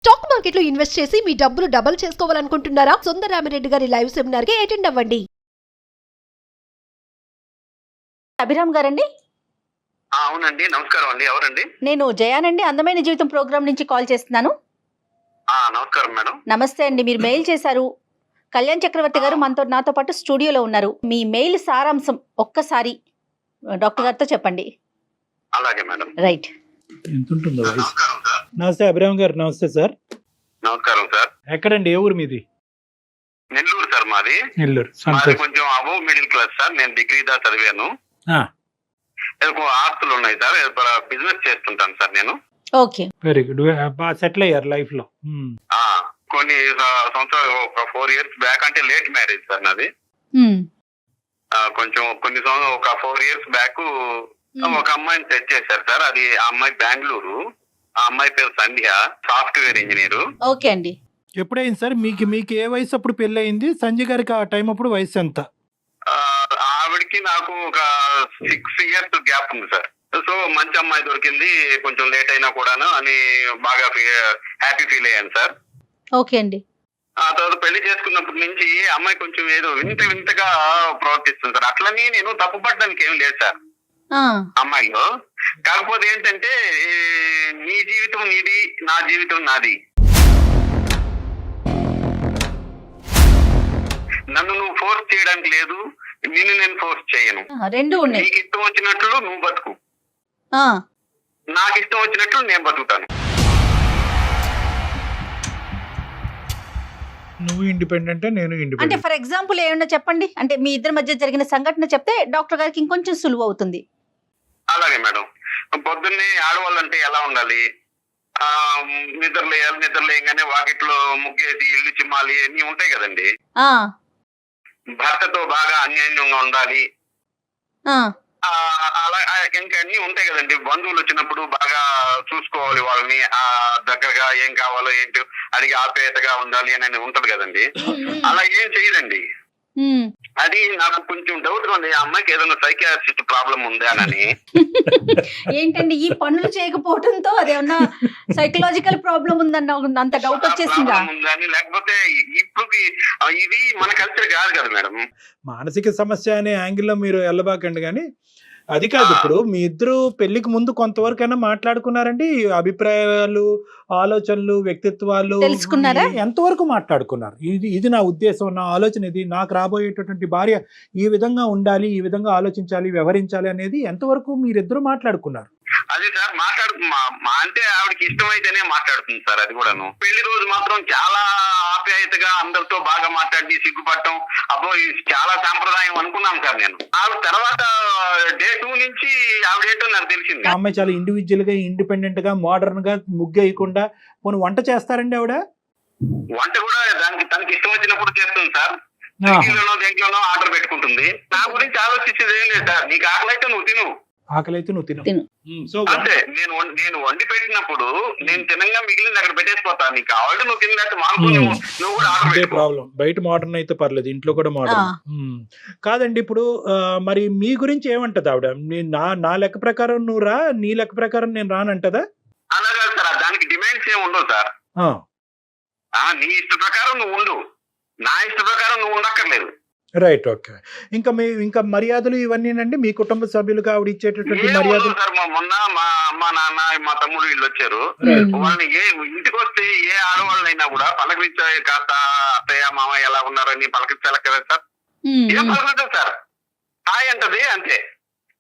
Stock మార్కెట్లో invest చేసి మీ డబ్బులు డబుల్ చేసుకోవాలనుకుంటున్నారా? సుందరరామిరెడ్డి గారి లైవ్ సెమినార్ కి అటెండ్ అవ్వండి. అభిరామ్ గారండి? అవునండి, నమస్కారం అండి. ఎవరండి? నేను జయానండి, అందమైన జీవితం ప్రోగ్రామ్ నుంచి కాల్ చేస్తున్నాను. నమస్కారం మేడం. నమస్తే అండి. మీరు మెయిల్ చేశారు. కళ్యాణ్ చక్రవర్తి గారు నాతో పాటు స్టూడియోలో ఉన్నారు. మీ మెయిల్ సారాంశం ఒక్కసారి డాక్టర్ గారితో చెప్పండి. అలాగే మేడం. రైట్. ఎంత ఉంటుందో వయసు? నమస్కారం సార్. నమస్తే అభిరామ్ గారు. నమస్తే సార్. నమస్కారం సార్. ఎక్కడండి? ఏ ఊరు మీది? నెల్లూరు సార్ మాది. నెల్లూరు. మాది సంతోష్. కొంచెం అబోవ్ మిడిల్ క్లాస్ సార్. నేను డిగ్రీ దా చదివాను. ఆ, ఆస్తులు ఉన్నాయి సార్. బిజినెస్ చేస్తుంటాను సార్ నేను. ఓకే. Very good. బాగా సెటిల్ అయ్యారు లైఫ్ లో. ఆ, కొన్ని సంవత్సరాలు, ఒక 4 years బ్యాక్, అంటే లేట్ మ్యారేజ్ సార్ నాది. కొంచెం కొన్ని సంవత్సరాలు, ఒక 4 years బ్యాక్ ఒక అమ్మాయిని సెట్ చేశారు సార్. అది ఆ అమ్మాయి బెంగళూరు. ఆ అమ్మాయి పేరు సంధ్య, సాఫ్ట్వేర్ ఇంజనీర్. ఓకే అండి. ఎప్పుడైంది సార్ మీకు ఏ వయసు అప్పుడు పెళ్లి అయింది? సంజయ్ గారికి ఆ టైం అప్పుడు వయసు ఎంత? ఆవిడకి నాకు ఒక 6 years గ్యాప్ ఉంది సార్. సో మంచి అమ్మాయి దొరికింది, కొంచెం లేట్ అయినా కూడాను అని బాగా హ్యాపీ ఫీల్ అయ్యాను సార్. ఓకే అండి. ఆ తర్వాత పెళ్లి చేసుకున్నప్పటి నుంచి అమ్మాయి కొంచెం ఏదో వింతగా ప్రవర్తిస్తుంది సార్. అట్లని నేను తప్పుపడడానికి ఏం లేదు సార్ అమ్మాయిలో. కాకపోతే ఏంటంటే, నీ జీవితం నీది, నా జీవితం నాది. నన్ను నువ్వు ఫోర్స్ చేయడానికి లేదు, నిన్ను నేను ఫోర్స్ చేయను. రెండు ఉన్నాయి. నీకు ఇష్టం వచ్చినట్లు నువ్వు బతుకు, నాకు ఇష్టం వచ్చినట్లు నేను బతుకుతాను. నువ్వు ఇండిపెండెంట్, నేను అంటే ఇండిపెండెంట్. ఫర్ ఎగ్జాంపుల్ ఏమన్నా చెప్పండి. అంటే మీ ఇద్దరి మధ్య జరిగిన సంఘటన చెప్తే డాక్టర్ గారికి ఇంకొంచెం సులువు అవుతుంది. అలాగే మేడం. పొద్దున్నే ఆడవాళ్ళంటే ఎలా ఉండాలి? నిద్రలేయగానే వాకిట్లో ముగ్గేసి ఇల్లు చిమ్మాలి, అన్ని ఉంటాయి కదండి. భర్తతో బాగా అన్యోన్యంగా ఉండాలి. అలా ఇంకా అన్ని ఉంటాయి కదండి. బంధువులు వచ్చినప్పుడు బాగా చూసుకోవాలి వాళ్ళని, దగ్గరగా ఏం కావాలో ఏంటో అడిగి ఆప్యాయతగా ఉండాలి అని ఉంటది కదండి. అలా ఏం చేయదండి. అది నాకు కొంచెం డౌట్ గా ఉంది, ఆ అమ్మాయికి ఏదైనా సైకియాట్రిస్ట్ ప్రాబ్లం ఉందా అని. ఏంటండి ఈ పనులు చేయకపోవడంతో అదేమన్నా సైకలాజికల్ ప్రాబ్లం ఉందన్న అంత డౌట్ వచ్చేసిందా? ఉందని, లేకపోతే ఇప్పుడు ఇది మన కల్చర్ కాదు కదా మేడం. మానసిక సమస్య అనే యాంగిల్లో మీరు వెళ్ళబాకండి. కానీ అది కాదు. ఇప్పుడు మీ ఇద్దరు పెళ్లికి ముందు కొంతవరకైనా మాట్లాడుకున్నారండి? అభిప్రాయాలు, ఆలోచనలు, వ్యక్తిత్వాలు తెలుసుకున్నారా? ఎంతవరకు మాట్లాడుకున్నారు? ఇది నా ఉద్దేశం, నా ఆలోచన, ఇది నాకు రాబోయేటటువంటి భార్య ఈ విధంగా ఉండాలి, ఈ విధంగా ఆలోచించాలి, వ్యవహరించాలి అనేది ఎంతవరకు మీరిద్దరు మాట్లాడుకున్నారు? అది సార్ అంటే ఆవిడకి ఇష్టమైతేనే మాట్లాడుతుంది సార్. అది కూడాను పెళ్లి రోజు మాత్రం చాలా ఆప్యాయతగా అందరితో బాగా మాట్లాడి సిగ్గుపడటం, అబ్బో చాలా సాంప్రదాయం అనుకున్నాం సార్ నేను. ఆవిడ తర్వాత డే 2 నుంచి ఆవిడేంటో నాకు తెలిసింది. ఆ అమ్మాయి చాలా ఇండివిజువల్ గా, ఇండిపెండెంట్ గా, మోడర్న్ గా, ముగ్గేయకుండా పోనీ వంట చేస్తారండి ఆవిడ? వంట కూడా తనకి ఇష్టం వచ్చినప్పుడు చేస్తుంది సార్. దేంట్లోనో ఆర్డర్ పెట్టుకుంటుంది. నా గురించి ఆలోచించేది ఏం లేదు సార్. నీకు ఆకలి అయితే నువ్వు తిను, ఆకలైతే నువ్వు తిను. సో అంతే. నేను వండి పెట్టినప్పుడు నేను తినంగా మిగిలింది అక్కడ పెట్టేసిపోతా. నీకు కావాలి నువ్వు తిన్నట్టు మానుకుని నువ్వు కూడా ఆర్డర్ అదే పెట్టుకో. ప్రాబ్లం. బయట మోడర్న్ అయితే పర్లేదు, ఇంట్లో కూడా మోడర్న్. కాదండి. ఇప్పుడు మరి మీ గురించి ఏమంటది ఆవిడ? నా లెక్క ప్రకారం నువ్వు రా, నీ లెక్క ప్రకారం నేను రానంటదా? అలాగా సార్, దానికి డిమాండ్స్ ఏమి ఉండవు సార్. నీ ఇష్ట ప్రకారం నువ్వు ఉండు, నా ఇష్ట ప్రకారం నువ్వు ఉండక్కర్లేదు. రైట్. ఓకే. ఇంకా మర్యాదలు ఇవన్నీనండి మీ కుటుంబ సభ్యులుగా ఆవిడ ఇచ్చేటటువంటి మర్యాదలు? సార్ మొన్న మా అమ్మ, నాన్న, మా తమ్ముడు వీళ్ళు వచ్చారు. వాళ్ళని ఇంటికి వస్తే ఏ ఆడవాళ్ళైనా కూడా పలకరించే, కాస్త అత్తయ్య మామ ఎలా ఉన్నారని పలకరించాలి కదా సార్. ఏం పలకరించారు సార్, హాయ్ అంటది అంతే.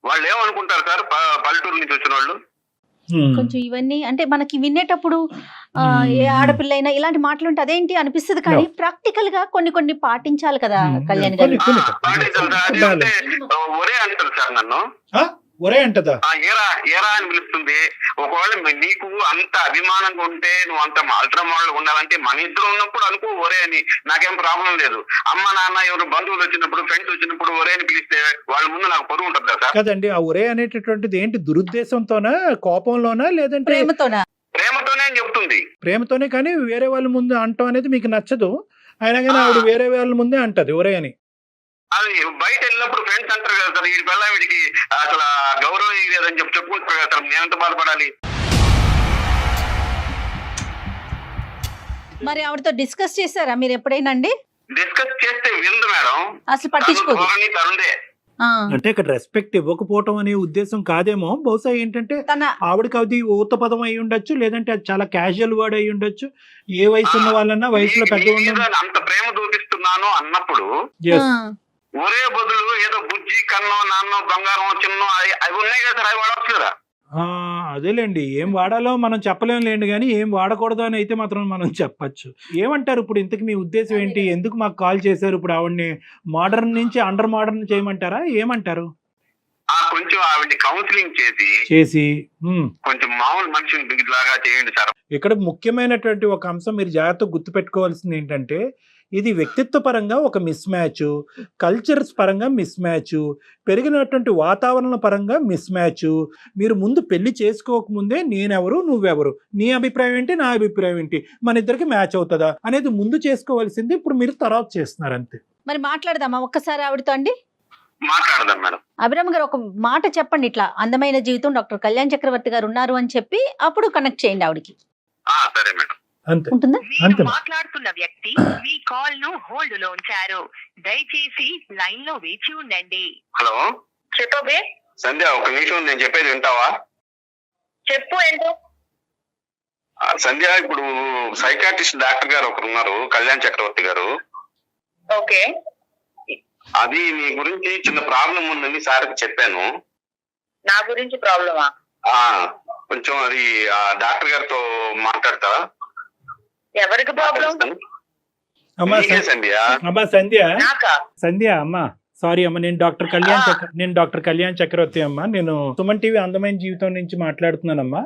వాళ్ళు ఏమనుకుంటారు సార్, పల్లెటూరు నుంచి వచ్చిన వాళ్ళు. కొంచెం ఇవన్నీ అంటే మనకి వినేటప్పుడు ఏ ఆడపిల్ల అయినా ఇలాంటి మాటలుంటే అదేంటి అనిపిస్తుంది. కానీ ప్రాక్టికల్ గా కొన్ని పాటించాలి కదా కళ్యాణ్ గారు. ఒరే అంటారు సార్ నన్ను. ఒరే అంటదా? ఏరా అని పిలుస్తుంది. ఒకవేళ నీకు అంత అభిమానంగా ఉంటే, నువ్వు అంత అల్ట్రా మోడల్ ఉండాలంటే మన ఇద్దరు ఉన్నప్పుడు అనుకో ఒరే అని, నాకేం ప్రాబ్లం లేదు. అమ్మ నాన్న ఎవరు బంధువులు వచ్చినప్పుడు, ఫ్రెండ్స్ వచ్చినప్పుడు ఒరే అని పిలిస్తే వాళ్ళ ముందు నాకు పొరుగు ఉంటుంది సార్. కదండి. ఆ ఒరే అనేటటువంటిది ఏంటి? దురుద్దేశంతోనా, కోపంలోనా, లేదంటే ప్రేమతోనే అని చెప్తుంది. ప్రేమతోనే. కానీ వేరే వాళ్ళ ముందు అంటం అనేది మీకు నచ్చదు. అయినా కానీ ఆవిడ వేరే వాళ్ళ ముందే అంటది ఒరే అని. అది బయట వెళ్ళినప్పుడు ఫ్రెండ్స్ అంటారు కదా సార్, వీడి వల్ల వీడికి అసలు గౌరవం లేదని చెప్పుకుంటారు కదా సార్. నేనంత బాధపడాలి. మరి ఆవిడతో డిస్కస్ చేశారా మీరు ఎప్పుడైనా అండి? డిస్కస్ చేస్తే విందు మేడం. అసలు పట్టించుకోదు. తనుందే. అంటే ఇక్కడ రెస్పెక్ట్ ఇవ్వకపోవటం అనే ఉద్దేశం కాదేమో. బహుశా ఏంటంటే తన ఆవిడకి అది ఊత పదం అయి ఉండొచ్చు, లేదంటే అది చాలా క్యాజువల్ వర్డ్ అయి ఉండొచ్చు. ఏ వయసు ఉన్న వాళ్ళన్నా వయసులో పెద్ద అంత ప్రేమ చూపిస్తున్నాను అన్నప్పుడు ఒరే బదులు ఏదో బుజ్జి కన్నో నాన్నో బంగారం చిన్నో అవి ఉన్నాయి కదా సార్, అవి వాడవచ్చు కదా. అదేలేండి, ఏం వాడాలో మనం చెప్పలేం లేండి, కానీ ఏం వాడకూడదు అని అయితే మాత్రం మనం చెప్పచ్చు. ఏమంటారు ఇప్పుడు? ఇంతకు మీ ఉద్దేశం ఏంటి? ఎందుకు మాకు కాల్ చేశారు? ఇప్పుడు ఆవిడ్ని మోడర్న్ నుంచి అండర్ మోడర్న్ చేయమంటారా? ఏమంటారు? కొంచెం ఆవిడ్ని కౌన్సిలింగ్ చేసి కొంచెం మామూలు మనిషిని లాగా చేయండి సార్. ఇక్కడ ముఖ్యమైనటువంటి ఒక అంశం మీరు జాగ్రత్తగా గుర్తుపెట్టుకోవాల్సింది ఏంటంటే, ఇది వ్యక్తిత్వ పరంగా ఒక మిస్ మ్యాచ్, కల్చర్స్ పరంగా మిస్ మ్యాచ్, పెరిగినటువంటి వాతావరణ పరంగా మిస్ మ్యాచ్. మీరు ముందు పెళ్లి చేసుకోకముందే నేనెవరు నువ్వెవరు, నీ అభిప్రాయం ఏంటి నా అభిప్రాయం ఏంటి, మన ఇద్దరికి మ్యాచ్ అవుతుందా అనేది ముందు చేసుకోవాల్సింది. ఇప్పుడు మీరు తర్వాత చేస్తున్నారు అంతే. మరి మాట్లాడదామా ఒక్కసారి ఆవిడతో అండి? మాట్లాడదాం మేడం. అభిరామ్ గారు ఒక మాట చెప్పండి, ఇట్లా అందమైన జీవితం డాక్టర్ కళ్యాణ్ చక్రవర్తి గారు ఉన్నారు అని చెప్పి అప్పుడు కనెక్ట్ చేయండి ఆవిడకి. సరే మేడం. అంతే ఉంటుందా? అంతే. మాట్లాడుతున్న వ్యక్తి మీ కాల్ ను హోల్డ్ లో ఉంచారు, దయచేసి లైన్ లో వేచి ఉండండి. హలో చెప్పబే. సంధ్య, ఒక నిమిషం నేను చెప్పేది వింటావా? చెప్పు. ఏంటో సంధ్య, ఇప్పుడు సైకాట్రిస్ట్ డాక్టర్ గారు ఒకరు ఉన్నారు, కళ్యాణ్ చక్రవర్తి గారు. ఓకే. అది మీ గురించి చిన్న ప్రాబ్లం ఉందని సార్కి చెప్పాను. నా గురించి ప్రాబ్లమా? కొంచెం అది డాక్టర్ గారితో మాట్లాడతారా? ఎవరికి ప్రాబ్లం? అమ్మా సంధ్య, నాకా? సంధ్య అమ్మా, సారీ అమ్మ, నేను డాక్టర్ కళ్యాణ్ చక్రవర్తి అమ్మా. నేను సుమన్ టీవీ అందమైన జీవితం నుంచి మాట్లాడుతున్నానమ్మా.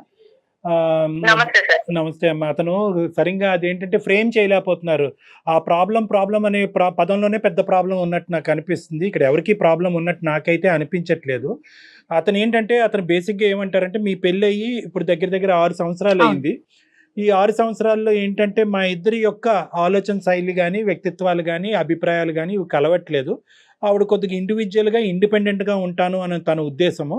నమస్తే సార్. నమస్తే అమ్మా. అతను సరిగ్గా అదేంటంటే ఫ్రేమ్ చేయలేకపోతున్నారు. ఆ ప్రాబ్లం అనే పదంలోనే పెద్ద ప్రాబ్లం ఉన్నట్టు నాకు అనిపిస్తుంది. ఇక్కడ ఎవరికి ప్రాబ్లం ఉన్నట్టు నాకైతే అనిపించట్లేదు. అతను ఏంటంటే, అతను బేసిక్గా ఏమంటారంటే, మీ పెళ్ళి అయ్యి ఇప్పుడు దగ్గర 6 సంవత్సరాలు అయింది. ఈ 6 సంవత్సరాల్లో ఏంటంటే మా ఇద్దరి యొక్క ఆలోచన శైలి కానీ, వ్యక్తిత్వాలు కానీ, అభిప్రాయాలు కానీ ఇవి కలవట్లేదు. ఆవిడ కొద్దిగా ఇండివిజువల్గా ఇండిపెండెంట్గా ఉంటాను అని తన ఉద్దేశము.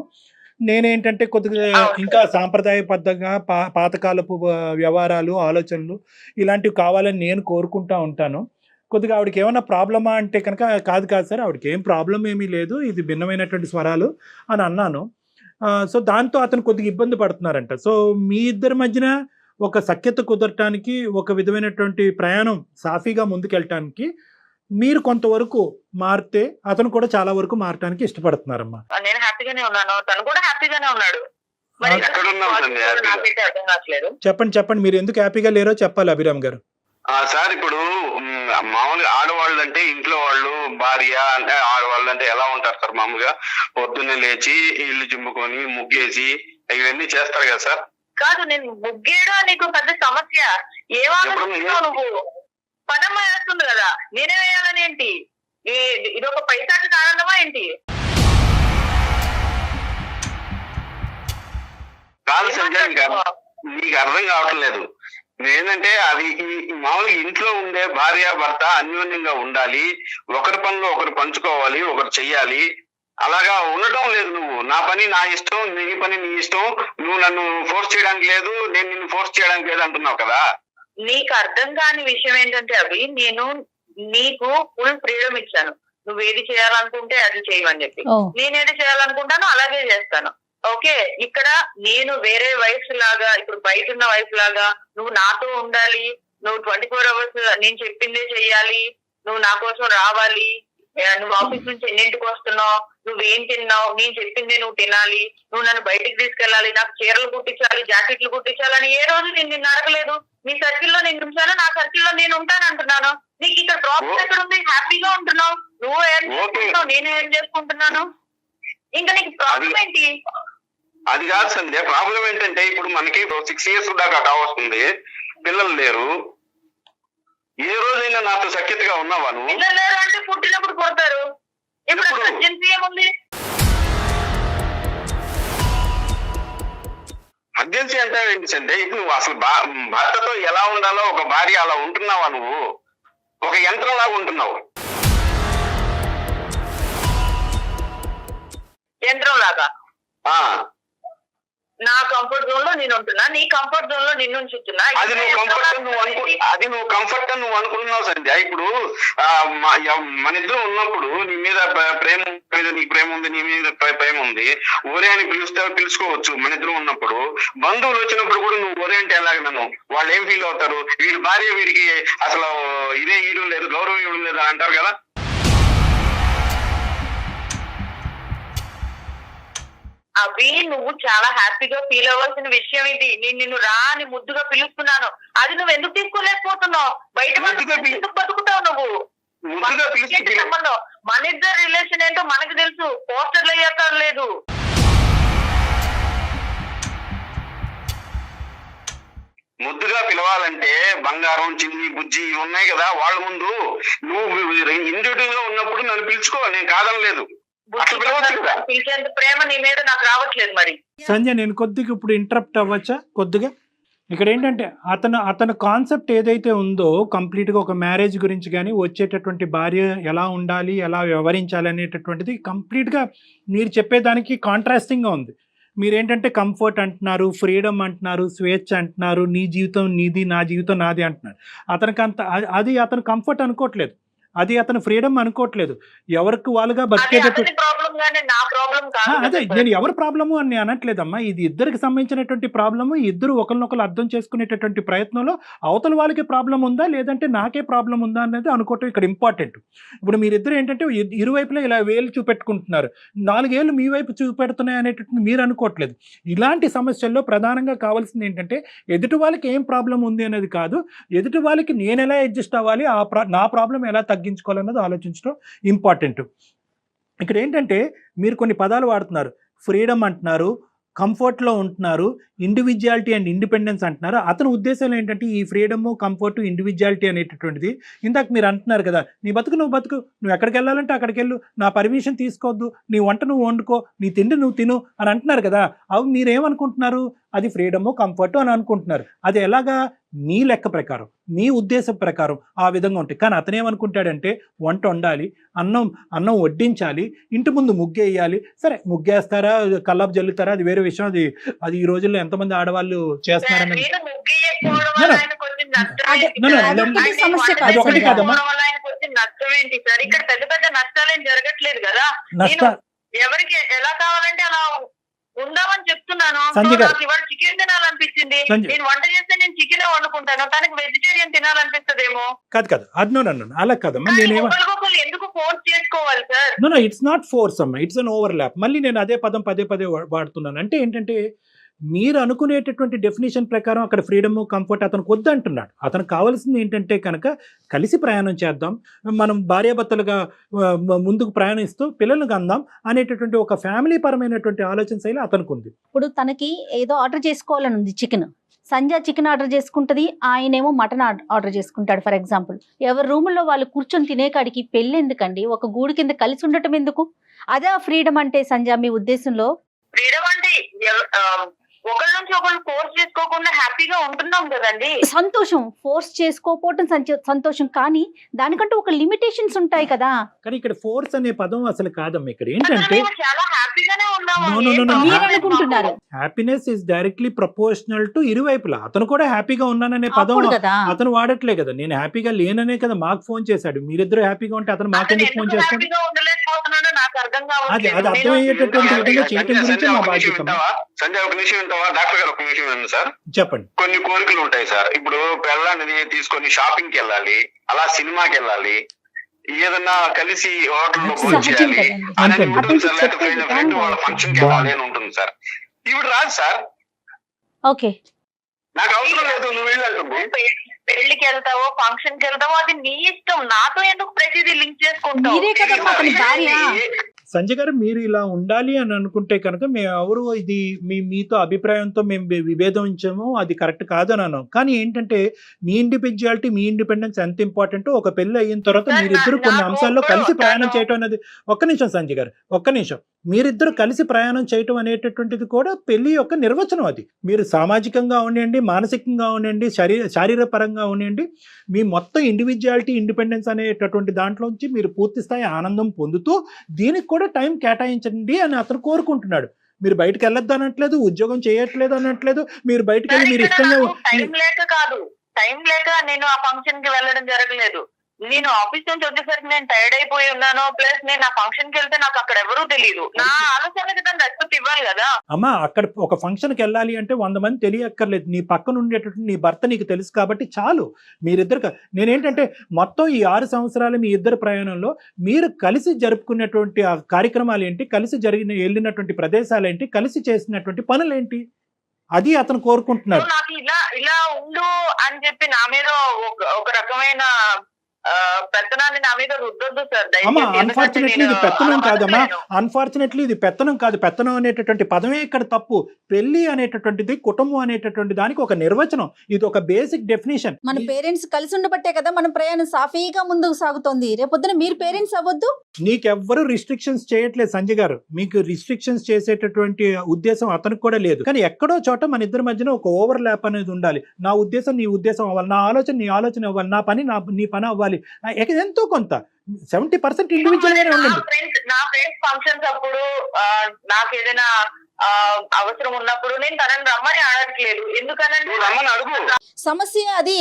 నేనేంటంటే కొద్దిగా ఇంకా సాంప్రదాయబద్ధంగా పాతకాలపు వ్యవహారాలు, ఆలోచనలు ఇలాంటివి కావాలని నేను కోరుకుంటా ఉంటాను. కొద్దిగా ఆవిడకి ఏమైనా ప్రాబ్లమా అంటే కనుక, కాదు సార్, ఆవిడకి ఏం ప్రాబ్లం ఏమీ లేదు, ఇది భిన్నమైనటువంటి స్వరాలు అని అన్నాను. సో దాంతో అతను కొద్దిగా ఇబ్బంది పడుతున్నారంట. సో మీ ఇద్దరి మధ్యన ఒక సఖ్యత కుదరటానికి, ఒక విధమైనటువంటి ప్రయాణం సాఫీగా ముందుకెళ్ళటానికి మీరు కొంతవరకు మారితే అతను కూడా చాలా వరకు మారటానికి ఇష్టపడుతున్నారమ్మా. నేను హ్యాపీగానే ఉన్నాను, తను కూడా హ్యాపీగానే ఉన్నాడు. చెప్పండి, మీరు ఎందుకు హ్యాపీగా లేరో చెప్పాలి అభిరామ్ గారు. సార్, ఇప్పుడు మామూలుగా ఆడవాళ్ళు అంటే ఇంట్లో వాళ్ళు, భార్య అంటే ఆడవాళ్ళు అంటే ఎలా ఉంటారు సార్? మామూలుగా పొద్దున్నే లేచి ఇల్లు జిమ్ముకొని ముగ్గేసి ఇవన్నీ చేస్తారు కదా సార్. కాదు, నేను ముగ్గేయడం నీకు పెద్ద సమస్య. ఏమనుకుంటున్నావు నువ్వు? పనమ్మ వేస్తుంది కదా, నేనే వేయాలని ఏంటి? ఇది ఒక పైసాకి కారణమా ఏంటి? కాదు సంజయ్, నీకు అర్థం కావట్లేదు. ఏంటంటే అది మామూలుగా ఇంట్లో ఉండే భార్య భర్త అన్యోన్యంగా ఉండాలి, ఒకరి పనిలో ఒకరు పంచుకోవాలి, ఒకరు చెయ్యాలి. అలాగా ఉండటం లేదు. నువ్వు నా పని నా ఇష్టం, నీ పని నీ ఇష్టం, నువ్వు నన్ను ఫోర్స్ చేయడానికి లేదు, నేను నిన్ను ఫోర్స్ చేయడానికి లేదు అంటున్నావు కదా. నీకు అర్థం కాని విషయం ఏంటంటే, అవి నేను నీకు ఫుల్ ఫ్రీడమ్ ఇచ్చాను. నువ్వు ఏది చేయాలనుకుంటే అది చేయమని చెప్పి, నేనేది చేయాలనుకుంటానో అలాగే చేస్తాను. ఓకే, ఇక్కడ నేను వేరే వైఫ్ లాగా, ఇప్పుడు బయట ఉన్న వైఫ్ లాగా నువ్వు నాతో ఉండాలి, నువ్వు 24 hours నేను చెప్పిందే చెయ్యాలి, నువ్వు నా కోసం రావాలి, నువ్వు ఆఫీస్ నుంచి ఎన్నింటికి వస్తున్నావు, నువ్వేం తిన్నావు, నేను చెప్పిందే నువ్వు తినాలి, నువ్వు నన్ను బయటికి తీసుకెళ్ళాలి, నాకు చీరలు కుట్టించాలి, జాకెట్లు కుట్టించాలని ఏ రోజు నేను నిన్ను అడగలేదు. నీ సర్కిల్లో నేను ఉంచాను, నా సర్కిల్లో నేను ఉంటాను అంటున్నాను. నీకు ఇక్కడ ప్రాబ్లం ఎక్కడ ఉంది? హ్యాపీగా ఉంటున్నావు, నువ్వు ఏం చేసుకుంటున్నావు, నేను ఏం చేసుకుంటున్నాను, ఇంకా నీకు ప్రాబ్లం ఏంటి? అది కాదు సంధ్య, ప్రాబ్లం ఏంటంటే ఇప్పుడు మనకి 6 years దాకా కావస్తుంది, పిల్లలు లేరు. ఏ రోజైనా నాతో సఖ్యతగా ఉన్నావా నువ్వు? పిల్లలు లేరు అంటే పుట్టినప్పుడు పుడతారు. ఇప్పుడు అర్జెన్సీ ఏముంది? అర్జెన్సీ అంటే ఏంటి సంధ్య? ఇప్పుడు నువ్వు అసలు భర్తతో ఎలా ఉండాలో ఒక భార్య అలా ఉంటున్నావా? నువ్వు ఒక యంత్రం లాగా ఉంటున్నావు. యంత్రం లాగా? నా కంఫర్ట్ జోన్ లో నేను ఉంటున్నా, నీ కంఫర్ట్ జోన్ లో నిన్ను ఉంచుతున్నా. అది నువ్వు కంఫర్ట్, కాబట్టి నువ్వు కంఫర్ట్ అని నువ్వు అనుకుంటున్నావు సంధ్య. ఇప్పుడు మన ఇద్దరు ఉన్నప్పుడు నీ మీద ప్రేమ మీద నీకు ప్రేమ ఉంది, నీ మీద ప్రేమ ఉంది, ఒరే అని పిలుచుకోవచ్చు మన ఇద్దరు ఉన్నప్పుడు. బంధువులు వచ్చినప్పుడు కూడా నువ్వు ఒరే అంటే ఎలాగ నన్ను వాళ్ళు ఏం ఫీల్ అవుతారు, వీడి భార్య వీడికి అసలు ఇదే ఇవ్వడం లేదు, గౌరవం ఇవ్వడం లేదు అని అంటారు కదా. అవి నువ్వు చాలా హ్యాపీగా ఫీల్ అవ్వాల్సిన విషయం ఇది. నేను నిన్ను రా అని ముద్దుగా పిలుస్తున్నాను, అది నువ్వు ఎందుకు తీసుకోలేకపోతున్నావు? బయట ఎందుకు బతుకుతావు నువ్వు? సంబంధం మన ఇద్దరు రిలేషన్ ఏంటో మనకు తెలుసు, పోస్టర్లు అయ్యాక లేదు. ముద్దుగా పిలవాలంటే బంగారం, చిన్ని, బుజ్జి ఇవి ఉన్నాయి కదా, వాళ్ళ ముందు నువ్వు ఇండివిజువల్ గా ఉన్నప్పుడు నన్ను పిలుచుకో, నేను కాదనలేదు. పిలిచేంత ప్రేమ నీ మీద నాకు రావట్లేదు. మరి సంజయ్ నేను కొద్దిగా ఇప్పుడు ఇంటరప్ట్ అవ్వచ్చా కొద్దిగా? ఇక్కడ ఏంటంటే అతను కాన్సెప్ట్ ఏదైతే ఉందో కంప్లీట్గా ఒక మ్యారేజ్ గురించి కానీ వచ్చేటటువంటి భార్య ఎలా ఉండాలి, ఎలా వ్యవహరించాలి అనేటటువంటిది కంప్లీట్గా మీరు చెప్పేదానికి కాంట్రాస్టింగ్గా ఉంది. మీరేంటంటే కంఫర్ట్ అంటున్నారు, ఫ్రీడమ్ అంటున్నారు, స్వేచ్ఛ అంటున్నారు, నీ జీవితం నీది, నా జీవితం నాది అంటున్నారు. అతనికి అది అతను కంఫర్ట్ అనుకోవట్లేదు, అది అతను ఫ్రీడమ్ అనుకోవట్లేదు. ఎవరికి వాళ్ళుగా బతికేటట్టు అదే నేను ఎవరి ప్రాబ్లము అని నేను అనట్లేదమ్మా. ఇది ఇద్దరికి సంబంధించినటువంటి ప్రాబ్లము. ఇద్దరు ఒకరినొకరు అర్థం చేసుకునేటటువంటి ప్రయత్నంలో అవతల వాళ్ళకి ప్రాబ్లం ఉందా లేదంటే నాకే ప్రాబ్లం ఉందా అనేది అనుకోవటం ఇక్కడ ఇంపార్టెంట్. ఇప్పుడు మీరిద్దరు ఏంటంటే ఇరువైపులా ఇలా వేలు చూపెట్టుకుంటున్నారు, 4 ఏళ్ళు మీ వైపు చూపెడుతున్నాయి అనేటటువంటి మీరు అనుకోవట్లేదు. ఇలాంటి సమస్యల్లో ప్రధానంగా కావాల్సింది ఏంటంటే ఎదుటి వాళ్ళకి ఏం ప్రాబ్లం ఉంది అనేది కాదు, ఎదుటి వాళ్ళకి నేను ఎలా అడ్జస్ట్ అవ్వాలి, నా ప్రాబ్లం ఎలా తగ్గించుకోవాలన్నది ఆలోచించడం ఇంపార్టెంట్. ఇక్కడ ఏంటంటే మీరు కొన్ని పదాలు వాడుతున్నారు, ఫ్రీడమ్ అంటున్నారు, కంఫర్ట్లో ఉంటున్నారు, ఇండివిజువాలిటీ అండ్ ఇండిపెండెన్స్ అంటున్నారు. అతని ఉద్దేశంలో ఏంటంటే ఈ ఫ్రీడము, కంఫర్ట్, ఇండివిజువాలిటీ అనేటటువంటిది ఇందాక మీరు అంటున్నారు కదా, నీ బతుకు నువ్వు బతుకు, నువ్వు ఎక్కడికి వెళ్ళాలంటే అక్కడికి వెళ్ళు, నా పర్మిషన్ తీసుకోవద్దు, నీ వంట నువ్వు వండుకో, నీ తిండి నువ్వు తిను అని అంటున్నారు కదా. అవి మీరేమనుకుంటున్నారు, అది ఫ్రీడము, కంఫర్ట్ అని అనుకుంటున్నారు. అది ఎలాగా మీ లెక్క ప్రకారం, మీ ఉద్దేశం ప్రకారం ఆ విధంగా ఉంటాయి. కానీ అతను ఏమనుకుంటాడంటే వంట వండాలి, అన్నం వడ్డించాలి, ఇంటి ముందు ముగ్గేయాలి. సరే ముగ్గేస్తారా, కల్లాపు జల్లుతారా, అది వేరే విషయం. అది ఈ రోజుల్లో ఎంతమంది ఆడవాళ్ళు చేస్తున్నారని అది ఒకటి కాదమ్మా. నష్టం ఏంటి సార్? ఇక్కడ పెద్ద పెద్ద నష్టాలేం జరగట్లేదు కదా. ఎవరికి ఎలా కావాలంటే అలా ఉందామని చెప్తున్నాను. నాకు ఇవాళ చికెన్ తినాలనిపించింది, నేను వంట చేస్తే నేను చికెన్ వండుకుంటాను, తనకి వెజిటేరియన్ తినాలనిపిస్తుందేమో. కాదు అలా కాదమ్మా. ఎందుకు ఫోర్స్ చేసుకోవాలి sir? No it's not force అమ్మా, ఇట్స్ అన్ ఓవర్లాప్. మళ్ళీ నేను అదే పదం పదే వాడుతున్నాను. అంటే ఏంటంటే మీరు అనుకునేటటువంటి డెఫినేషన్ ప్రకారం అక్కడ ఫ్రీడము, కంఫర్ట్ అతనికి వద్దంటున్నాడు. అతనికి కావాల్సింది ఏంటంటే కనుక కలిసి ప్రయాణం చేద్దాం, మనం భార్యాభర్తలుగా ముందుకు ప్రయాణిస్తూ పిల్లలను కందాం అనేటటువంటి ఒక ఫ్యామిలీ పరమైనటువంటి ఆలోచన శైలి అతనికి ఉంది. ఇప్పుడు తనకి ఏదో ఆర్డర్ చేసుకోవాలని ఉంది, సంజయ్ చికెన్ ఆర్డర్ చేసుకుంటది, ఆయనేమో మటన్ ఆర్డర్ చేసుకుంటాడు ఫర్ ఎగ్జాంపుల్. ఎవరి రూముల్లో వాళ్ళు కూర్చొని తినేకాడికి పెళ్ళి ఎందుకండి? ఒక గూడు కింద కలిసి ఉండటం ఎందుకు? అదే ఫ్రీడమ్ అంటే సంజయ్ మీ ఉద్దేశంలో? ఫ్రీడమ్ అంటే ఒకరి నుంచి ఒకరు ఫోర్స్ చేసుకోకుండా హ్యాపీగా ఉంటున్నాం కదండి. సంతోషం, ఫోర్స్ చేసుకోకపోవటం సంతోషం, కానీ దానికంటూ ఒక లిమిటేషన్స్ ఉంటాయి కదా. కానీ ఇక్కడ ఫోర్స్ అనే పదం అసలు కాదమ్మా. ఇక్కడ ఏంటంటే చాలా హ్యాపీగానే ఉన్నాము. Happiness is directly proportional to ఇరువైపులా. అతను కూడా హ్యాపీగా ఉన్నాననే పదం అతను వాడట్లే కదా. నేను హ్యాపీగా లేననే కదా మాకు ఫోన్ చేశాడు. మీరిద్దరు హ్యాపీగా ఉంటే అతను మాకెందుకు ఫోన్ చేస్తాడు? అది అర్థమయ్యేటటువంటి విధంగా చేయడం గురించి మా బాధ్యత. సంజయ్ ఒక నిమిషం వింటావా? డాక్టర్ గారు ఒక నిమిషం వినండి సార్. చెప్పండి. కొన్ని కోరికలు ఉంటాయి సార్. ఇప్పుడు పిల్లల్ని తీసుకొని షాపింగ్ కి వెళ్ళాలి, అలా సినిమాకి వెళ్ళాలి, ఏదన్నా కలిసి హోటల్లో భోజనం చేయాలి, ఫ్రెండ్ వాళ్ళ ఫంక్షన్ కి వెళ్ళాలి అని ఉంటుంది సార్. ఇప్పుడు రాదు సార్. ఓకే, నాకు అవసరం లేదు, నువ్వు వెళ్ళాలి. పెళ్లికి వెళ్తావో ఫంక్షన్ కి వెళ్తావో అది నీ ఇష్టం, నాతో ఎందుకు ప్రతిదీ లింక్ చేసుకుంటావు? సంజయ్ గారు మీరు ఇలా ఉండాలి అని అనుకుంటే కనుక మేము ఎవరు ఇది మీతో అభిప్రాయంతో మేము విభేదించాము, అది కరెక్ట్ కాదని అన్నాం. కానీ ఏంటంటే మీ ఇండివిజువాలిటీ, మీ ఇండిపెండెన్స్ ఎంత ఇంపార్టెంట్. ఒక పెళ్లి అయిన తర్వాత మీరిద్దరు కొన్ని అంశాల్లో కలిసి ప్రయాణం చేయటం అనేది, ఒక్క నిమిషం సంజయ్ గారు, ఒక్క నిమిషం, మీరిద్దరు కలిసి ప్రయాణం చేయటం అనేటటువంటిది కూడా పెళ్లి యొక్క నిర్వచనం. అది మీరు సామాజికంగా ఉండండి, మానసికంగా ఉండండి, శారీరక పరంగా ఉండండి, మీ మొత్తం ఇండివిజువాలిటీ, ఇండిపెండెన్స్ అనేటటువంటి దాంట్లోంచి మీరు పూర్తి స్థాయి ఆనందం పొందుతూ దీనికి కూడా టైం కేటాయించండి అని అతను కోరుకుంటున్నాడు. మీరు బయటకు వెళ్ళొద్దు అనట్లేదు, ఉద్యోగం చేయట్లేదు అనట్లేదు, మీరు బయటకు వెళ్ళి మీరు ఇష్టంగా టైం లేక కాదు, టైం లేక నేను ఆ ఫంక్షన్ కి వెళ్ళడం జరగలేదు. నేను ఆఫీస్ నుంచి వచ్చేసరికి నేను టైర్డ్ అయిపోయి ఉన్నాను. ప్లస్ నేను ఆ ఫంక్షన్ కి వెళ్తే నాకు అక్కడ ఎవరూ తెలియదు. నా ఆలోచనకి దాన్ని రెస్పెక్ట్ ఇవ్వాలి కదా. అమ్మా అక్కడ ఒక ఫంక్షన్కి వెళ్ళాలి అంటే 100 మంది తెలియక్కర్లేదు. నీ పక్కన ఉండేటటువంటి నీ భర్త నీకు తెలుసు కాబట్టి చాలు. మీరిద్దరు నేనేంటంటే మొత్తం ఈ 6 సంవత్సరాలు మీ ఇద్దరు ప్రయాణంలో మీరు కలిసి జరుపుకున్నటువంటి ఆ కార్యక్రమాలు ఏంటి, కలిసి వెళ్ళినటువంటి ప్రదేశాలు ఏంటి, కలిసి చేసినటువంటి పనులు ఏంటి, అది అతను కోరుకుంటున్నాడు. నాకు ఇలా ఉండు అని చెప్పి నా మీద ఒక రకమైన పెత్తనాన్ని నా మీద రుద్దొద్దు సార్. అమ్మా అన్ఫార్చునేట్లీ ఇది పెత్తనం కాదమ్మా, అన్ఫార్చునేట్లీ ఇది పెత్తనం కాదు. పెత్తనం అనేటటువంటి పదమే ఇక్కడ తప్పు. పెళ్లి అనేటటువంటిది, కుటుంబం అనేటటువంటి దానికి ఒక నిర్వచనం, ఇది ఒక బేసిక్ డెఫినేషన్. మన పేరెంట్స్ కలిసి ఉండబట్టే కదా మన ప్రయాణం సాఫీగా ముందుకు సాగుతోంది. రేపొద్దున మీరు పేరెంట్స్ అవ్వద్దు. నీకెవ్వరు రిస్ట్రిక్షన్స్ చేయట్లేదు సంజయ్ గారు, మీకు రిస్ట్రిక్షన్స్ చేసేటటువంటి ఉద్దేశం అతనికి కూడా లేదు. కానీ ఎక్కడో చోట మన ఇద్దరి మధ్యన ఒక ఓవర్ ల్యాప్ అనేది ఉండాలి. నా ఉద్దేశం నీ ఉద్దేశం అవ్వాలి, నా ఆలోచన నీ ఆలోచన అవ్వాలి, నా పని నీ పని అవ్వాలి. ఎంతో కొంత 70% ఇండివిజువల్ గానే ఉండండి. నా ఫ్రెండ్స్ ఫంక్షన్స్ అప్పుడు నాకు ఏదైనా అవసరం ఉన్నప్పుడు నేను తనని రమ్మని అడగట్లేదు. ఎందుకనంటే రమ్మని అడుగు. సమస్య అది.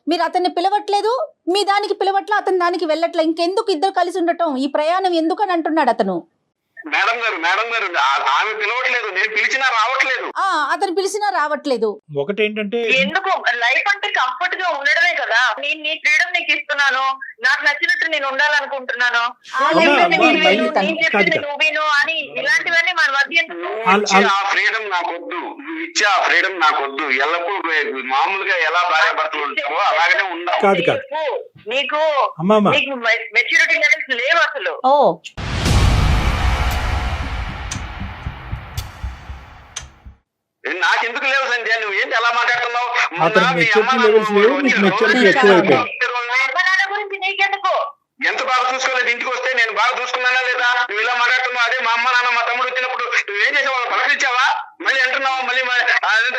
మీరు అతన్ని పిలవట్లేదు, మీ దానికి పిలవట్లే, అతని దానికి వెళ్ళట్లే. ఇంకెందుకు ఇద్దరు కలిసి ఉండటం? ఈ ప్రయాణం ఎందుకని అంటున్నాడు అతను. మేడం గారు ఆమె పిలవట్లేదు, నేను పిలిచినా రావట్లేదు. అతను పిలిచినా రావట్లేదు. ఒకటేంటంటే ఎందుకు లైఫ్ అంటే కంఫర్ట్ గా ఉండడమే కదా. నేను నీ ఫ్రీడమ్ నీకు ఇస్తున్నాను, నాకు నచ్చినట్టు నేను ఉండాలనుకుంటున్నాను. నువ్వేను అని ఇలాంటివన్నీ మన మధ్య ఆ ఫ్రీడమ్ నాకొద్దు, నువ్వు ఇచ్చే ఆ ఫ్రీడమ్ నాకొద్దు. ఎల్లప్పుడూ మామూలుగా ఎలా భార్యాభర్తలు ఉంటావో అలాగనే ఉండాలి. నీకు మెచ్యూరిటీ లెవెల్స్ లేవు అసలు. నాకెందుకు లేవు సంధ్య, నువ్వు ఏంటి ఎలా మాట్లాడుతున్నావు? గురించి నీకెందుకు? ఎంత బాగా చూసుకోలేదు, ఇంటికి వస్తే నేను బాగా చూసుకున్నానా లేదా? నువ్వు ఇలా మాట్లాడుతున్నావు. అదే మా అమ్మ నాన్న మా తమ్ముడు వచ్చినప్పుడు నువ్వేం చేసావు? వాళ్ళు పలకరించావా? మళ్ళీ అంటున్నావు, మళ్ళీ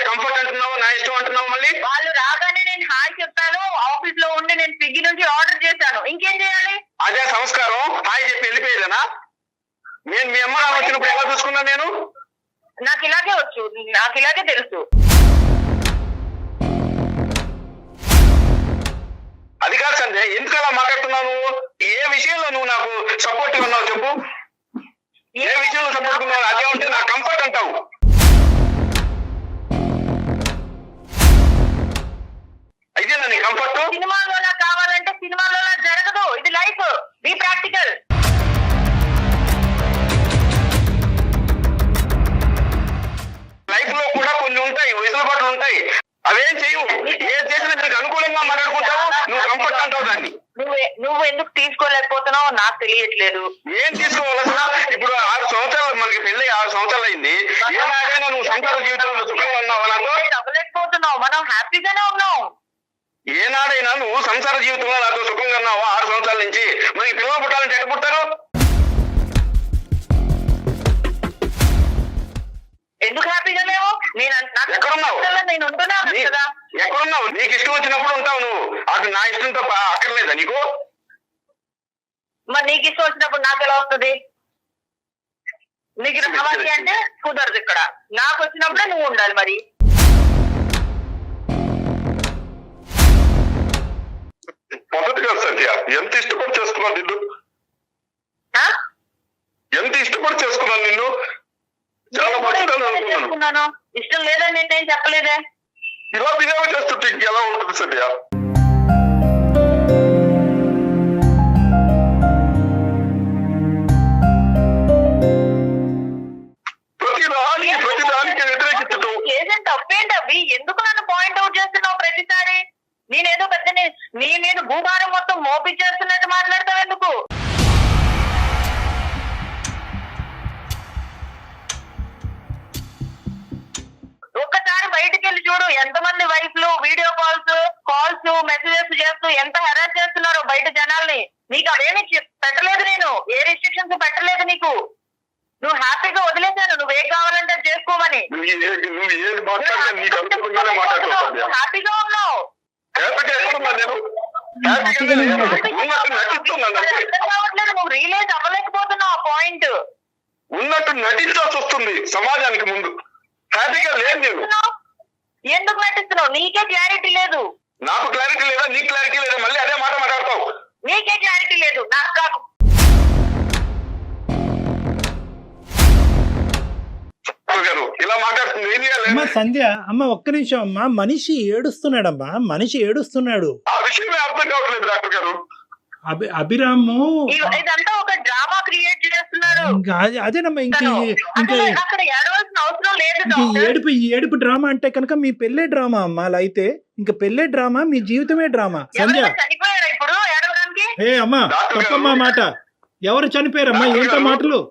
కంఫర్ట్ అంటున్నావు, నా ఇష్టం అంటున్నావు. మళ్ళీ వాళ్ళు రాగానే నేను హాయ్ చెప్పాను. ఆఫీస్ లో ఉండి నేను స్విగ్గీ నుంచి ఆర్డర్ చేశాను. ఇంకేం చేయాలి? అదే సంస్కారం. హాయ్ చెప్పి వెళ్ళిపోయేదనా? నేను మీ అమ్మ నాన్న వచ్చినప్పుడు ఎలా చూసుకున్నాను? నేను నాకు ఇలాగే వచ్చు, నాకు ఇలాగే తెలుసు. అది కాదు సంజయ్, ఎందుకు అలా మాట్లాడుతున్నావు? నువ్వు ఏ విషయంలో నువ్వు నాకు సపోర్ట్ ఉన్నావు చెప్పు? ఏ విషయంలో సపోర్ట్ ఉన్నావు? అదే ఉంటే నాకు కంఫర్ట్ అంటావు. అయితే నీ కంఫర్ట్ సినిమాలో కావాలంటే సినిమాలో జరగదు. ఇది లైఫ్. Be practical. లైఫ్ లో కూడా కొన్ని ఉంటాయి, వెసులుబాట్లు ఉంటాయి. అవేం చేయవు. ఏం చేసినా నీకు అనుకూలంగా మాట్లాడుకుంటావు, నువ్వు కంఫర్ట్ అంటావు దాన్ని. నువ్వు ఎందుకు తీసుకోలేకపోతున్నావు నాకు తెలియట్లేదు. ఏం తీసుకోవాల్సిన? ఇప్పుడు 6 సంవత్సరాలు, మనకి పెళ్లి 6 సంవత్సరాలు అయింది. ఏనాడైనా నువ్వు సంసార జీవితంలో సుఖంగా ఉన్నావా? నాతో అవ్వలేకపోతున్నావు. మనం హ్యాపీగానే ఉన్నాం. ఏనాడైనా నువ్వు సంసార జీవితంలో నాతో సుఖంగా ఉన్నావా? 6 సంవత్సరాల నుంచి. మరి పిల్లలు పుట్టాలంటే ఎక్కడ పుట్టారు? ఎందుకు హ్యాపీగా లేవు? ఎక్కడున్నావు? నేను ఉంటున్నాను కదా. ఎక్కడున్నావు? నీకు ఇష్టం వచ్చినప్పుడు ఉంటావు నువ్వు. అటు నా ఇష్టంతో అక్కర్లేదా నీకు? మరి నీకు ఇష్టం వచ్చినప్పుడు నాకు ఎలా వస్తుంది? నీకు కావాలి అంటే కుదరదు. ఇక్కడ నాకు వచ్చినప్పుడే నువ్వు ఉండాలి. మరి మొదటిగా సత్య, ఎంత ఇష్టపడి చేసుకున్నాను నిన్ను, ఎంత ఇష్టపడి చేసుకున్నాను నిన్ను. చాలా చేసుకున్నాను. ఇష్టం లేదని నేనేం చెప్పలేదే. ఇలా బిహేవ్ చేస్తుంటే ఎలా ఉంటుంది సత్య? ప్రతిదానికి వ్యతిరేకించడం ఏదైనా తప్పేంటి అవి? ఎందుకు నన్ను పాయింట్ అవుట్ చేస్తున్నావు ప్రతిసారి? నేనేదో పెద్ద నీ మీద భూభారం మొత్తం మోపించేస్తున్నట్టు మాట్లాడతావు ఎందుకు? ఒక్కసారి బయటికి వెళ్ళి చూడు, ఎంతమంది వైఫ్లు వీడియో కాల్స్ మెసేజెస్ చేస్తూ ఎంత హెరాస్ చేస్తున్నారో బయట జనాల్ని. నీకు అవేమి పెట్టలేదు, నేను ఏ రిస్ట్రిక్షన్స్ పెట్టలేదు నీకు. నువ్వు హ్యాపీగా వదిలేశాను, నువ్వేం కావాలంటే చేసుకోమని. హ్యాపీగా ఉన్నావు. కావట్లేదు, నువ్వు రియలైజ్ అవ్వలేకపోతున్నావు ఆ పాయింట్. ఉన్నట్టు నటించాల్సి వస్తుంది సమాజానికి ముందు. హ్యాపీగా లేదు నేను. ఎందుకు నటిస్తున్నావు? నీకే క్లారిటీ లేదు. నాకు క్లారిటీ లేదా, నీకు క్లారిటీ లేదా, మళ్ళీ అదే మాట మాట్లాడతావు. నీకే క్లారిటీ లేదు, నాకు కాదు. గారు ఇలా మాట్లాడుతుంది ఏం చేయాలి? అమ్మ సంధ్య, అమ్మ ఒక్క నిమిషం అమ్మా, మనిషి ఏడుస్తున్నాడమ్మా, మనిషి ఏడుస్తున్నాడు. ఆ విషయమే అర్థం కావట్లేదు డాక్టర్ గారు. అభిరాము ఇదంతా ఒక డ్రామా క్రియేట్ చేస్తున్నారు. అదేనమ్మా, ఇంకా అక్కడ ఏడవలసిన అవసరం లేదు ఇంక ఏడుపు డ్రామా అంటే కనుక మీ పెళ్ళే డ్రామా అమ్మా. అలా అయితే ఇంకా పెళ్ళే డ్రామా, మీ జీవితమే డ్రామా. సంధ్య చనిపోయారా ఇప్పుడు ఏడవడానికి? అమ్మా తప్పమ్మా మాట. ఎవరు చనిపోయారమ్మా? ఏంటో మాటలు?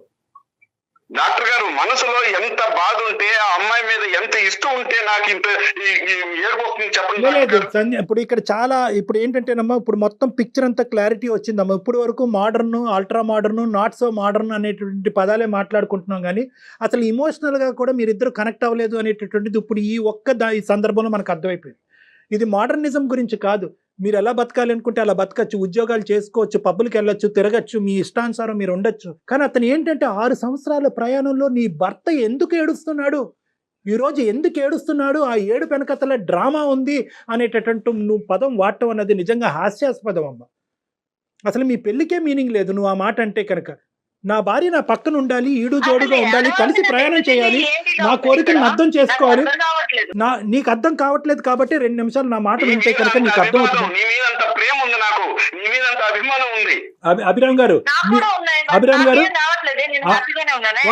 డాక్టర్ గారు, మనసులో ఎంత బాధ ఉంటే, ఆ అమ్మాయి మీద ఎంత ఇష్టం ఉంటే నాకు ఇంత ఏడుపు వస్తుంది చెప్పండి. లేదు సంధ్య, ఇప్పుడు ఇక్కడ చాలా ఇప్పుడు ఏంటంటేనమ్మా, ఇప్పుడు మొత్తం పిక్చర్ అంతా క్లారిటీ వచ్చిందమ్మా. ఇప్పుడు వరకు modern, ultra modern, not so modern అనేటువంటి పదాలే మాట్లాడుకుంటున్నాం, కానీ అసలు ఇమోషనల్గా కూడా మీరిద్దరు కనెక్ట్ అవ్వలేదు అనేటటువంటిది ఇప్పుడు ఈ ఈ సందర్భంలో మనకు అర్థమైపోయింది. ఇది మోడర్నిజం గురించి కాదు. మీరు ఎలా బతకాలి అనుకుంటే అలా బతకచ్చు, ఉద్యోగాలు చేసుకోవచ్చు, పబ్బులకి వెళ్ళొచ్చు, తిరగచ్చు, మీ ఇష్టానుసారం మీరు ఉండొచ్చు. కానీ అతను ఏంటంటే 6 సంవత్సరాల ప్రయాణంలో నీ భర్త ఎందుకు ఏడుస్తున్నాడు, ఈరోజు ఎందుకు ఏడుస్తున్నాడు, ఆ ఏడు వెనకతల డ్రామా ఉంది అనేటటువంటి నువ్వు పదం వాడటం అన్నది నిజంగా హాస్యాస్పదం అమ్మ. అసలు మీ పెళ్ళికే మీనింగ్ లేదు నువ్వు ఆ మాట అంటే కనుక. నా భార్య నా పక్కన ఉండాలి, ఈడు జోడుగా ఉండాలి, కలిసి ప్రయాణం చేయాలి, నా కోరికలను అర్థం చేసుకోవాలి. నీకు అర్థం కావట్లేదు కాబట్టి 2 నిమిషాలు నా మాట వింటే కనుక నీకు అర్థం అవుతుంది. అభిరామ్ గారు,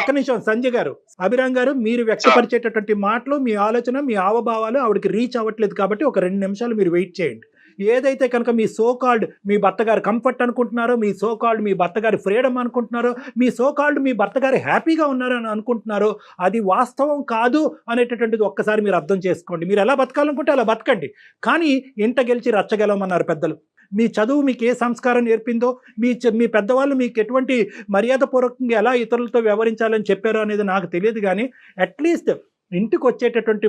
ఒక్క నిమిషం సంజయ్ గారు, అభిరామ్ గారు, మీరు వ్యక్తపరిచేటటువంటి మాటలు, మీ ఆలోచన, మీ హావభావాలు ఆవిడకి రీచ్ అవ్వట్లేదు కాబట్టి ఒక 2 నిమిషాలు మీరు వెయిట్ చేయండి. ఏదైతే కనుక మీ సోకాల్డ్ మీ భర్త గారు కంఫర్ట్ అనుకుంటున్నారో, మీ సోకాల్డ్ మీ భర్త గారి ఫ్రీడమ్ అనుకుంటున్నారో, మీ సోకాల్డ్ మీ భర్త గారు హ్యాపీగా ఉన్నారు అని అనుకుంటున్నారో, అది వాస్తవం కాదు అనేటటువంటిది ఒక్కసారి మీరు అర్థం చేసుకోండి. మీరు ఎలా బతకాలనుకుంటే అలా బతకండి, కానీ ఇంట గెలిచి రచ్చగలమన్నారు పెద్దలు. మీ చదువు మీకు ఏ సంస్కారం నేర్పిందో, మీ పెద్దవాళ్ళు మీకు ఎటువంటి మర్యాదపూర్వకంగా ఎలా ఇతరులతో వ్యవహరించాలని చెప్పారో అనేది నాకు తెలియదు, కానీ అట్లీస్ట్ ఇంటికి వచ్చేటటువంటి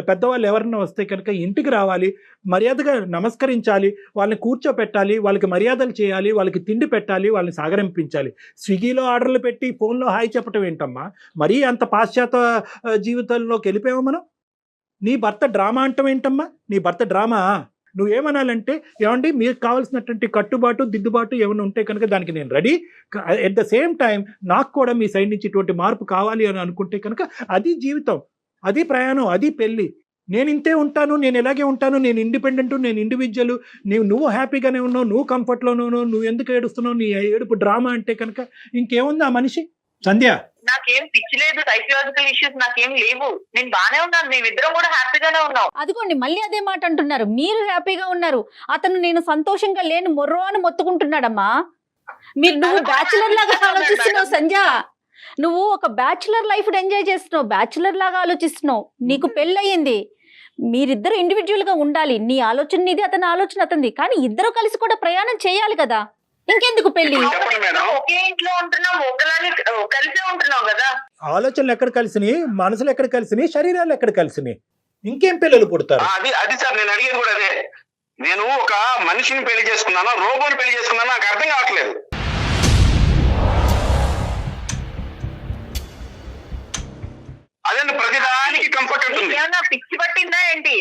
పెద్దవాళ్ళు ఎవరన్నా వస్తే కనుక ఇంటికి రావాలి, మర్యాదగా నమస్కరించాలి, వాళ్ళని కూర్చోపెట్టాలి, వాళ్ళకి మర్యాదలు చేయాలి, వాళ్ళకి తిండి పెట్టాలి, వాళ్ళని సాగరింపించాలి. స్విగ్గీలో ఆర్డర్లు పెట్టి ఫోన్లో హాయ్ చెప్పటం ఏంటమ్మా? మరీ అంత పాశ్చాత్య జీవితంలోకి వెళ్ళిపోయామా మనం? నీ భర్త డ్రామా అంటాం ఏంటమ్మా? నీ భర్త డ్రామా? నువ్వేమనాలంటే, ఏమండి మీకు కావాల్సినటువంటి కట్టుబాటు దిద్దుబాటు ఏమైనా ఉంటే కనుక దానికి నేను ready. At the same time నాకు కూడా మీ సైడ్ నుంచి ఇటువంటి మార్పు కావాలి అని అనుకుంటే కనుక అది జీవితం, అది ప్రయాణం, అది పెళ్ళి. నేను ఇంతే ఉంటాను, నేను ఇలాగే ఉంటాను, నేను ఇండిపెండెంట్, నేను ఇండివిజువల్, నువ్వు హ్యాపీగానే ఉన్నావు, నువ్వు కంఫర్ట్లోనే ఉన్నావు, నువ్వు ఎందుకు ఏడుస్తున్నావు, నీ ఏడుపు డ్రామా అంటే కనుక ఇంకేముంది ఆ మనిషి? సంధ్య, నాకేం పిచ్చి లేదు, సైకలాజికల్ ఇష్యూస్ నాకేం లేవు, నేను బానే ఉన్నాను, మేమిద్దరం కూడా హ్యాపీగానే ఉన్నాం. అదిగోండి మళ్ళీ అదే మాట అంటున్నారు, మీరు హ్యాపీగా ఉన్నారు, అతను నేను సంతోషంగా లేను మొర్రో అని మొత్తుకుంటున్నాడమ్మా. నువ్వు బ్యాచులర్ లాగా ఆలోచిస్తున్నావు సంధ్య, నువ్వు ఒక బ్యాచులర్ లైఫ్ ఎంజాయ్ చేస్తున్నావు, బ్యాచులర్ లాగా ఆలోచిస్తున్నావు, నీకు పెళ్ళయింది, మీరిద్దరు ఇండివిజువల్ గా ఉండాలి, నీ ఆలోచన నీది, అతని ఆలోచన అతనిది, కానీ ఇద్దరు కలిసి కూడా ప్రయాణం చేయాలి కదా, ఇంకెందుకు పెళ్లి? ఒకే ఇంట్లో ఉంటున్నాం, ఒకలాగే కలిసే ఉంటున్నాం కదా. ఆలోచనలు ఎక్కడ కలిసినాయి, మనసులు ఎక్కడ కలిసినాయి, శరీరాలు ఎక్కడ కలిసినాయి, ఇంకేం పిల్లలు పుడతారు? అది సార్ నేను అడిగేది కూడా అదే. నేను ఒక మనిషిని పెళ్లి చేసుకున్నాను, రోబోని పెళ్లి చేసుకున్నాను, నాకు అర్థం కావట్లేదు. అదే ప్రతిదానికి కంఫర్ట్ ఉంటుంది. ఏమన్నా పిచ్చి పట్టిందా ఏంటి?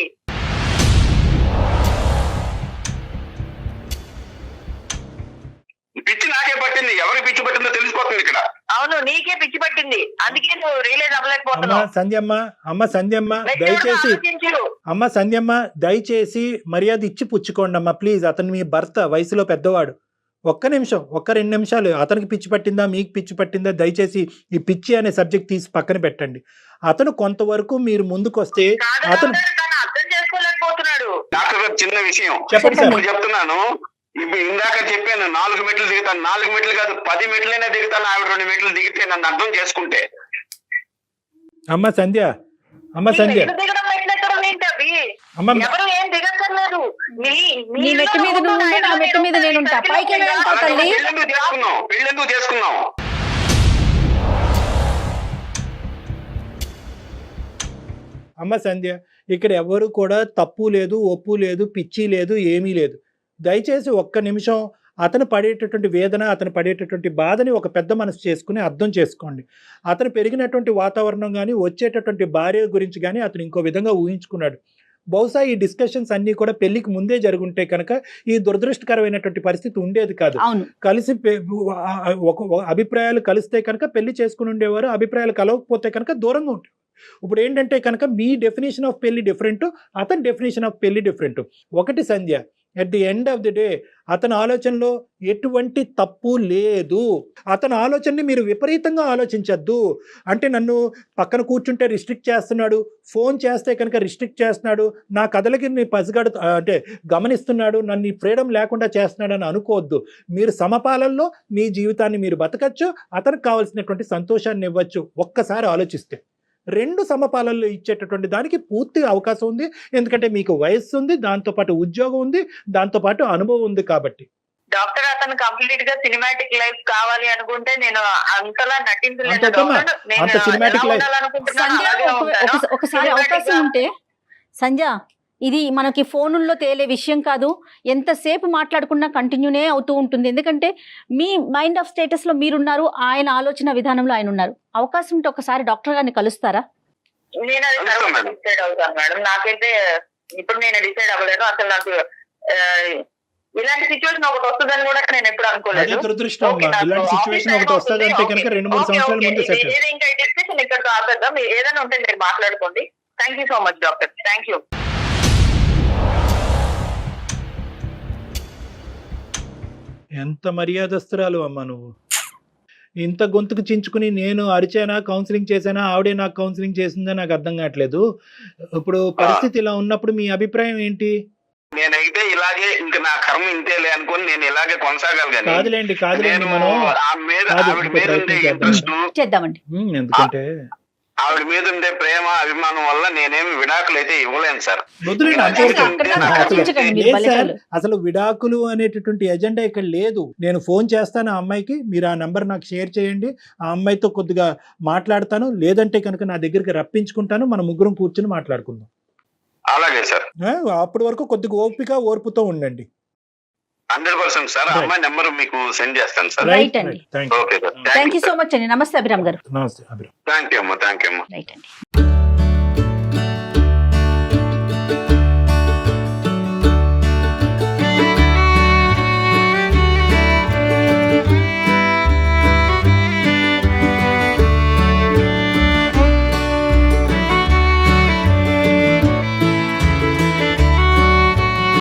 పిచ్చి నాకే పట్టింది, ఎవరికి పిచ్చి పట్టిందో తెలిసిపోతుంది ఇక్కడ. అవును, నీకే పిచ్చి పట్టింది, అందుకే నువ్వు రియలైజ్ అవ్వలేకపోతున్నావు. సంధ్యమ్మ దయచేసి మర్యాద ఇచ్చి పుచ్చుకోండి అమ్మా ప్లీజ్. అతను మీ భర్త, వయసులో పెద్దవాడు. ఒక్క నిమిషం, 2 నిమిషాలు. అతనికి పిచ్చి పట్టిందా, మీకు పిచ్చి పట్టిందా, దయచేసి ఈ పిచ్చి అనే సబ్జెక్ట్ తీసి పక్కన పెట్టండి. అతను కొంతవరకు మీరు ముందుకు వస్తే అతను అర్థం చేసుకోలేకపోతున్నాడు. డాక్టర్ గారు చిన్న విషయం చెప్తున్నాను, ఇందాక చెప్పాను 4 మెట్లు దిగుతాను, 4 మెట్లు కాదు 10 మెట్లైనా దిగుతాను, ఆవిడ 2 మెట్లు దిగితే నన్ను అర్థం చేసుకుంటే. అమ్మ సంధ్య, దిగడం ఎట్లెక్కడం ఏంటి? ఎవరు ఏం దిగక్కర్లేదు, నీ మెట్టు మీద నువ్వు ఉంటే నా మెట్టు మీద నేను ఉంటా, పైకి వెళ్తావు తల్లి. పెళ్ళెందుకు చేసుకున్నాం? అమ్మ సంధ్య, ఇక్కడ ఎవరు కూడా తప్పు లేదు, ఒప్పు లేదు, పిచ్చి లేదు, ఏమీ లేదు. దయచేసి 1 నిమిషం అతను పడేటటువంటి వేదన, అతను పడేటటువంటి బాధని ఒక పెద్ద మనసు చేసుకుని అర్థం చేసుకోండి. అతను పెరిగినటువంటి వాతావరణం కానీ, వచ్చేటటువంటి భార్య గురించి కానీ అతను ఇంకో విధంగా ఊహించుకున్నాడు. బహుశా ఈ డిస్కషన్స్ అన్ని కూడా పెళ్లికి ముందే జరుగుంటే కనుక ఈ దురదృష్టకరమైనటువంటి పరిస్థితి ఉండేది కాదు. అవును. కలిసి ఒక అభిప్రాయాలు కలిస్తే కనుక పెళ్లి చేసుకుని ఉండేవారు, అభిప్రాయాలు కలవకపోతే కనుక దూరంగా ఉంటారు. ఇప్పుడు ఏంటంటే కనుక మీ డెఫినేషన్ ఆఫ్ పెళ్లి డిఫరెంట్, అతని డెఫినేషన్ ఆఫ్ పెళ్లి డిఫరెంట్. ఒకటి Sandhya, at the end of the day అతని ఆలోచనలో ఎటువంటి తప్పు లేదు. అతని ఆలోచనని మీరు విపరీతంగా ఆలోచించద్దు. అంటే నన్ను పక్కన కూర్చుంటే రిస్ట్రిక్ట్ చేస్తున్నాడు, ఫోన్ చేస్తే కనుక రిస్ట్రిక్ట్ చేస్తున్నాడు, నా కథలకి పసిగడు అంటే గమనిస్తున్నాడు, నన్ను ఫ్రీడమ్ లేకుండా చేస్తున్నాడు అని అనుకోవద్దు. మీరు సమపాలనలో మీ జీవితాన్ని మీరు బతకచ్చు, అతనికి కావాల్సినటువంటి సంతోషాన్ని ఇవ్వచ్చు. ఒక్కసారి ఆలోచిస్తే 2 సమపాలనలు ఇచ్చేటటువంటి దానికి పూర్తిగా అవకాశం ఉంది. ఎందుకంటే మీకు వయస్సు ఉంది, దాంతోపాటు ఉద్యోగం ఉంది, దాంతోపాటు అనుభవం ఉంది. కాబట్టి డాక్టర్ అతను కంప్లీట్ గా సినిమాటిక్ లైఫ్ కావాలి అనుకుంటే నేను అంతలా నటించలేదు అంతేమ్మా, డాక్టర్. నేను అంత cinematic ఎలా life. ఉండాలనుకుంటున్నానో సంధ్య అలాగే ఉంటాను. ఒకసారి Cinematic అవకాశం గా- ఉంటే సంధ్య, ఇది మనకి ఫోనుల్లో తేలే విషయం కాదు. ఎంతసేపు మాట్లాడుకున్నా కంటిన్యూనే అవుతూ ఉంటుంది. ఎందుకంటే మీ మైండ్ ఆఫ్ స్టేటస్ లో మీరున్నారు, ఆయన ఆలోచన విధానంలో ఆయన ఉన్నారు. అవకాశం ఉంటే ఒకసారి డాక్టర్ గారిని కలుస్తారా? నేను అది అవుతాం తర్వాత మేడం. డిసైడ్ అవుతాను మేడం. నాకైతే ఇప్పుడు నేను డిసైడ్ అవ్వలేను. అసలు నాకు ఇలాంటి సిచ్యువేషన్ ఒకటి వస్తుందని కూడా నేను ఎప్పుడు అదే అనుకోలేదు. దురదృష్టం ఓకే, అమ్మా. నాకు ఇలాంటి ఆఫీస్ సిచ్యువేషన్ టైం ఒకటి వస్తుంది అంటే అవుతుంది. కనుక 2-3 ఓకే, సంవత్సరాల ఓకే. ముందు సెట్. ఇది ఇంకా డిస్కషన్ ఇక్కడ ఆపేద్దాం. ఏదైనా ఉంటే మీరు మాట్లాడుకోండి. Thank you so much doctor. Thank you. ఎంత మర్యాదస్తురాలు అమ్మా నువ్వు. ఇంత గొంతుకు చించుకుని నేను అరిచానా, కౌన్సిలింగ్ చేశానా, ఆవిడే నాకు కౌన్సిలింగ్ చేసిందా నాకు అర్థం కావట్లేదు. ఇప్పుడు పరిస్థితి ఇలా ఉన్నప్పుడు మీ అభిప్రాయం ఏంటి? నేనైతే ఇలాగే ఇంకా నా కర్మ ఇంతేలే అనుకుని నేను ఇలాగే కొనసాగాలి. కానీ కాదులేండి నేను మనం ఆవిడ మీద కాదు, ఆవిడ ఇంకో మీద ఉండే ప్రయత్నం చేద్దాం. ఇంట్రెస్ట్, చేద్దామండి. ఎందుకంటే ఆవిడ మీద ఉండే ప్రేమ అభిమానం వల్ల నేనేమి విడాకులు అయితే ఇవ్వలేను సార్. వదిలేండి, అసలు అంతవరకు. అక్కడ అసలు ఆలోచించకండి మీరు లేదు సార్, బలితాలు. అసలు విడాకులు అనేటటువంటి ఎజెండా ఇక్కడ లేదు. నేను ఫోన్ చేస్తాను ఆ అమ్మాయికి, మీరు ఆ నంబర్ నాకు షేర్ చేయండి, ఆ అమ్మాయితో కొద్దిగా మాట్లాడతాను, లేదంటే కనుక నా దగ్గరికి రప్పించుకుంటాను, మన ముగ్గురం కూర్చుని మాట్లాడుకుందాం. అలాగే సార్, అప్పటి వరకు కొద్దిగా ఓర్పుతో ఉండండి. 100% సార్. ఆ అమ్మాయి నెంబర్ మీకు సెండ్ చేస్తాను సార్. రైట్ అండి. Thank you. Okay sir, thank you so much అండి. నమస్తే అభిరామ్ గారు. నమస్తే అభిరామ్. థ్యాంక్ యూ అమ్మా. రైట్ అండి.